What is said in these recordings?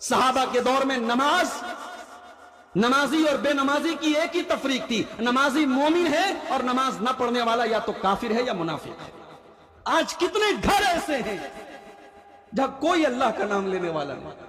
صحابہ کے دور میں نمازی اور بے نمازی کی ایک ہی تفریق تھی، نمازی مومن ہے اور نماز نہ پڑھنے والا یا تو کافر ہے یا منافق ہے۔ آج کتنے گھر ایسے ہیں جہاں کوئی اللہ کا نام لینے والا نہیں،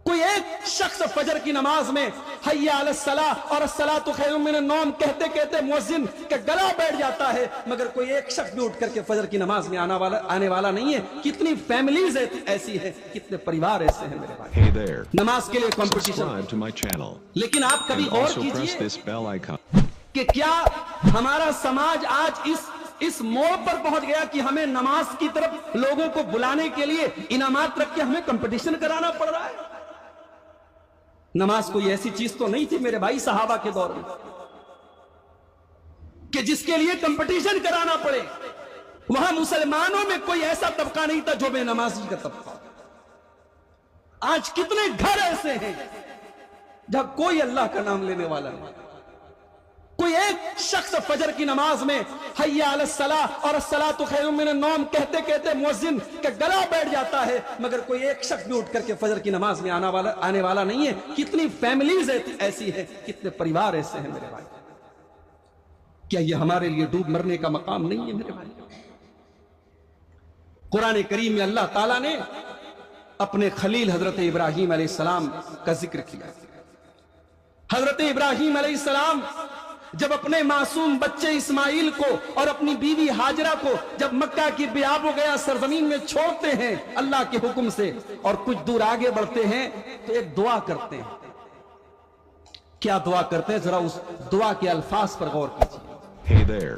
کوئی ایک شخص فجر کی نماز میں حی علی الصلاۃ اور الصلاۃ خیر من النوم کہتے کہتے مؤذن کا گلا بیٹھ جاتا ہے، مگر کوئی ایک شخص بھی اٹھ کر کے فجر کی نماز میں آنے والا نہیں ہے۔ کتنی فیملیز ایسی ہیں، کتنے پریوار ایسے ہیں میرے بھائی۔ Hey there. نماز کے لیے competition, Subscribe to my channel. لیکن آپ کبھی And اور also press کیجئے this bell icon. کہ کیا ہمارا سماج آج اس موڑ پر پہنچ گیا کہ ہمیں نماز کی طرف لوگوں کو بلانے کے لیے انعامات رکھ کے ہمیں کمپٹیشن کرانا پڑ رہا ہے؟ نماز کوئی ایسی چیز تو نہیں تھی میرے بھائی صحابہ کے دور میں کہ جس کے لیے کمپٹیشن کرانا پڑے۔ وہاں مسلمانوں میں کوئی ایسا طبقہ نہیں تھا جو بے نمازی کا طبقہ۔ آج کتنے گھر ایسے ہیں جہاں کوئی اللہ کا نام لینے والا نہیں، کوئی ایک شخص فجر کی نماز میں حی علی الصلاۃ اور الصلاۃ خیر من النوم کہتے کہتے مؤذن کا گلا بیٹھ جاتا ہے، مگر کوئی ایک شخص بھی اٹھ کر کے فجر کی نماز میں آنے والا نہیں ہے۔ کتنی فیملیز ایسی ہیں، کتنے پریوار ایسے ہیں میرے بھائی۔ کیا یہ ہمارے لیے ڈوب مرنے کا مقام نہیں ہے میرے بھائی؟ قرآن کریم میں اللہ تعالیٰ نے اپنے خلیل حضرت ابراہیم علیہ السلام کا ذکر کیا۔ حضرت ابراہیم علیہ السلام جب اپنے معصوم بچے اسماعیل کو اور اپنی بیوی ہاجرہ کو جب مکہ کی بیاب و گیا سرزمین میں چھوڑتے ہیں اللہ کے حکم سے اور کچھ دور آگے بڑھتے ہیں تو ایک دعا کرتے ہیں۔ کیا دعا کرتے ہیں؟ ذرا اس دعا کے الفاظ پر غور کیجیے۔ Hey there.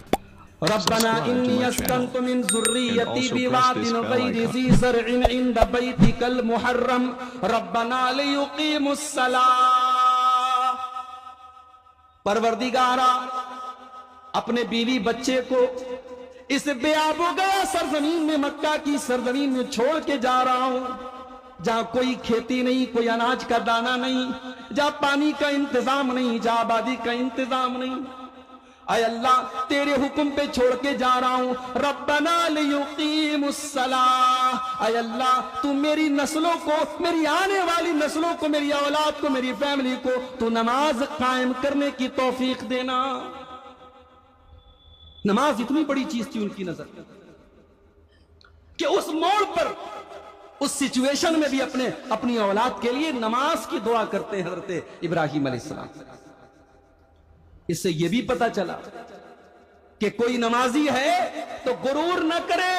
ربنا انی اسکنت من ذریتی بواد غیر ذی زرع عند بیتک المحرم ربنا لیقیموا الصلاۃ۔ پروردگارا، اپنے بیوی بچے کو اس بے آب و گیا سرزمین میں، مکہ کی سرزمین میں چھوڑ کے جا رہا ہوں، جہاں کوئی کھیتی نہیں، کوئی اناج کا دانہ نہیں، جہاں پانی کا انتظام نہیں، جہاں آبادی کا انتظام نہیں۔ اے اللہ، تیرے حکم پہ چھوڑ کے جا رہا ہوں۔ ربنا لیقیموا الصلاۃ، اے اللہ تو میری نسلوں کو، میری آنے والی نسلوں کو، میری اولاد کو، میری فیملی کو تو نماز قائم کرنے کی توفیق دینا۔ نماز اتنی بڑی چیز تھی ان کی نظر کہ اس موڑ پر، اس سچویشن میں بھی اپنی اولاد کے لیے نماز کی دعا کرتے ہیں حضرت ابراہیم علیہ السلام۔ اس سے یہ بھی پتا چلا کہ کوئی نمازی ہے تو غرور نہ کرے،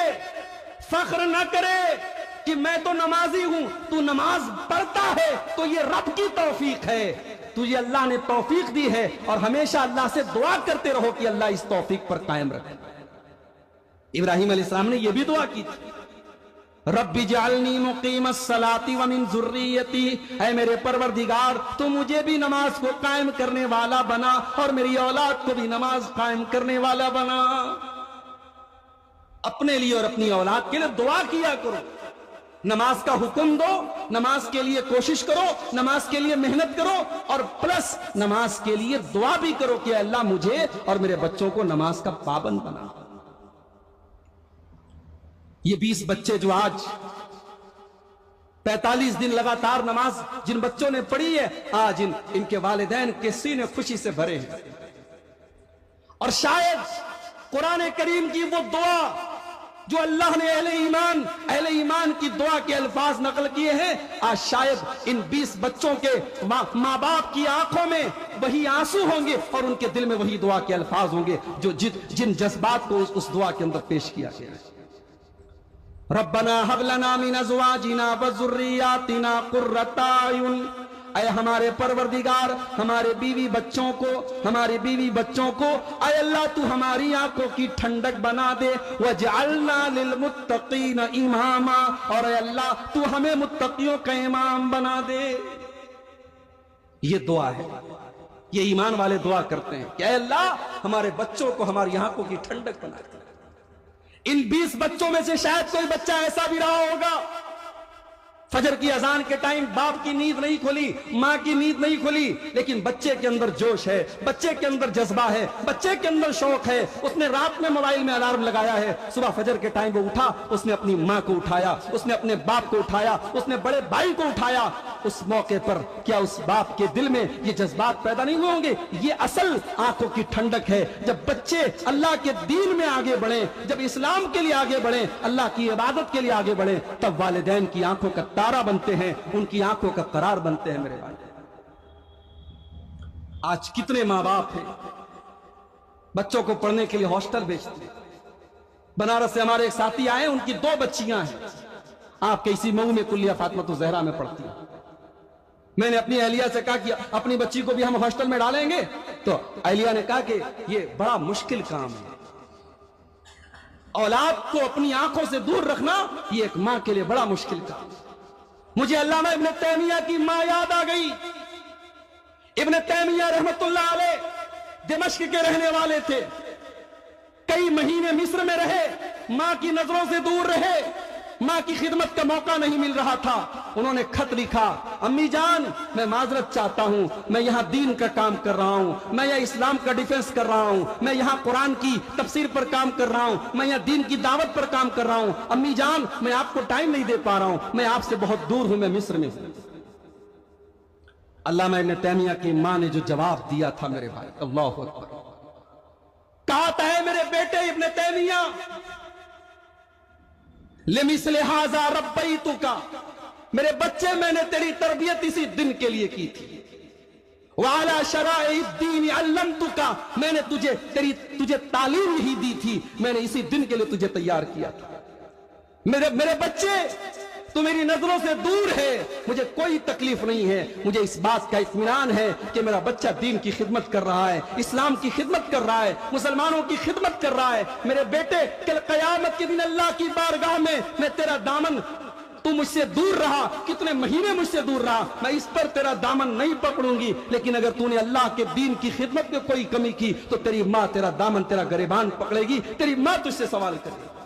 فخر نہ کرے کہ میں تو نمازی ہوں۔ تو نماز پڑھتا ہے تو یہ رب کی توفیق ہے، تجھے اللہ نے توفیق دی ہے، اور ہمیشہ اللہ سے دعا کرتے رہو کہ اللہ اس توفیق پر قائم رکھے۔ ابراہیم علیہ السلام نے یہ بھی دعا کی تھی، رب اجعلنی مقیم الصلاۃ ومن ذریتی، اے میرے پروردگار تو مجھے بھی نماز کو قائم کرنے والا بنا اور میری اولاد کو بھی نماز قائم کرنے والا بنا۔ اپنے لیے اور اپنی اولاد کے لیے دعا کیا کرو، نماز کا حکم دو، نماز کے لیے کوشش کرو، نماز کے لیے محنت کرو، اور پلس نماز کے لیے دعا بھی کرو کہ اللہ مجھے اور میرے بچوں کو نماز کا پابند بنا۔ یہ 20 بچے جو آج 45 دن لگاتار نماز جن بچوں نے پڑھی ہے، آج ان کے والدین کے سینے خوشی سے بھرے ہیں۔ اور شاید قرآن کریم کی وہ دعا جو اللہ نے اہل ایمان کی دعا کے الفاظ نقل کیے ہیں، آج شاید ان 20 بچوں کے ماں باپ کی آنکھوں میں وہی آنسو ہوں گے اور ان کے دل میں وہی دعا کے الفاظ ہوں گے جو جن جذبات کو اس دعا کے اندر پیش کیا گیا ہے۔ ربنا هب لنا من ازواجنا وذرياتنا قرۃ اعین، اے ہمارے پروردگار ہمارے بیوی بچوں کو اے اللہ تو ہماری آنکھوں کی ٹھنڈک بنا دے، وجعلنا للمتقین اماما، اور اے اللہ تو ہمیں متقیوں کا امام بنا دے۔ یہ دعا ہے، یہ ایمان والے دعا کرتے ہیں کہ اے اللہ ہمارے بچوں کو ہماری آنکھوں کی ٹھنڈک بنا دے۔ ان 20 بچوں میں سے شاید کوئی بچہ ایسا بھی رہا ہوگا فجر کی اذان کے ٹائم باپ کی نیند نہیں کھلی، ماں کی نیند نہیں کھلی، لیکن بچے کے اندر جوش ہے، بچے کے اندر جذبہ ہے، بچے کے اندر شوق ہے، اس نے رات میں موبائل میں الارم لگایا ہے، صبح فجر کے ٹائم وہ اٹھا، اس نے اپنی ماں کو اٹھایا، اس نے اپنے باپ کو اٹھایا، اس نے بڑے بھائی کو اٹھایا۔ اس موقع پر کیا اس باپ کے دل میں یہ جذبات پیدا نہیں ہوئے ہوں گے؟ یہ اصل آنکھوں کی ٹھنڈک ہے۔ جب بچے اللہ کے دین میں آگے بڑھیں، جب اسلام کے لیے آگے بڑھیں، اللہ کی عبادت کے لیے آگے بڑھیں، تب والدین کی آنکھوں کا تارا بنتے ہیں، ان کی آنکھوں کا قرار بنتے ہیں۔ میرے بھائی، آج کتنے ماں باپ ہیں بچوں کو پڑھنے کے لیے ہاسٹل بھیجتے ہیں۔ بنارس سے ہمارے ایک ساتھی آئے، ان کی 2 بچیاں ہیں، آپ کے اسی مئو میں کلیہ فاطمہ الزہرا میں پڑھتی ہیں۔ میں نے اپنی اہلیہ سے کہا کہ اپنی بچی کو بھی ہم ہاسٹل میں ڈالیں گے، تو اہلیہ نے کہا کہ یہ بڑا مشکل کام ہے، اولاد کو اپنی آنکھوں سے دور رکھنا یہ ایک ماں کے لیے بڑا مشکل کام ہے۔ مجھے علامہ ابن تیمیہ کی ماں یاد آ گئی۔ ابن تیمیہ رحمت اللہ علیہ دمشق کے رہنے والے تھے، کئی مہینے مصر میں رہے، ماں کی نظروں سے دور رہے، ماں کی خدمت کا موقع نہیں مل رہا تھا۔ انہوں نے خط لکھا، امی جان میں معذرت چاہتا ہوں، میں یہاں دین کا کام کر رہا ہوں، میں یہاں اسلام کا ڈیفنس کر رہا ہوں، میں یہاں قرآن کی تفسیر پر کام کر رہا ہوں، میں یہاں دین کی دعوت پر کام کر رہا ہوں، امی جان میں آپ کو ٹائم نہیں دے پا رہا ہوں، میں آپ سے بہت دور ہوں، میں مصر میں ہوں۔ علامہ ابن تیمیہ کی ماں نے جو جواب دیا تھا میرے بھائی، اللہ اکبر، کہتا ہے میرے بیٹے ابن تیمیہ، لمثل ھذا ربیتک، میرے بچے میں نے تیری تربیت اسی دن کے لیے کی تھی، وعلی شرائع الدین علمتک، میں نے تجھے تعلیم ہی دی تھی، میں نے اسی دن کے لیے تجھے تیار کیا تھا۔ میرے بچے تو میری نظروں سے دور ہے، مجھے کوئی تکلیف نہیں ہے، مجھے اس بات کا اطمینان ہے کہ میرا بچہ دین کی خدمت کر رہا ہے، اسلام کی خدمت کر رہا ہے، مسلمانوں کی خدمت کر رہا ہے۔ میرے بیٹے کل قیامت کے دن اللہ کی بارگاہ میں تیرا دامن، تو مجھ سے دور رہا، کتنے مہینے مجھ سے دور رہا، میں اس پر تیرا دامن نہیں پکڑوں گی، لیکن اگر تو نے اللہ کے دین کی خدمت میں کوئی کمی کی تو تیری ماں تیرا دامن، تیرا گریبان پکڑے گی، تیری ماں تجھ سے سوال کرے گی۔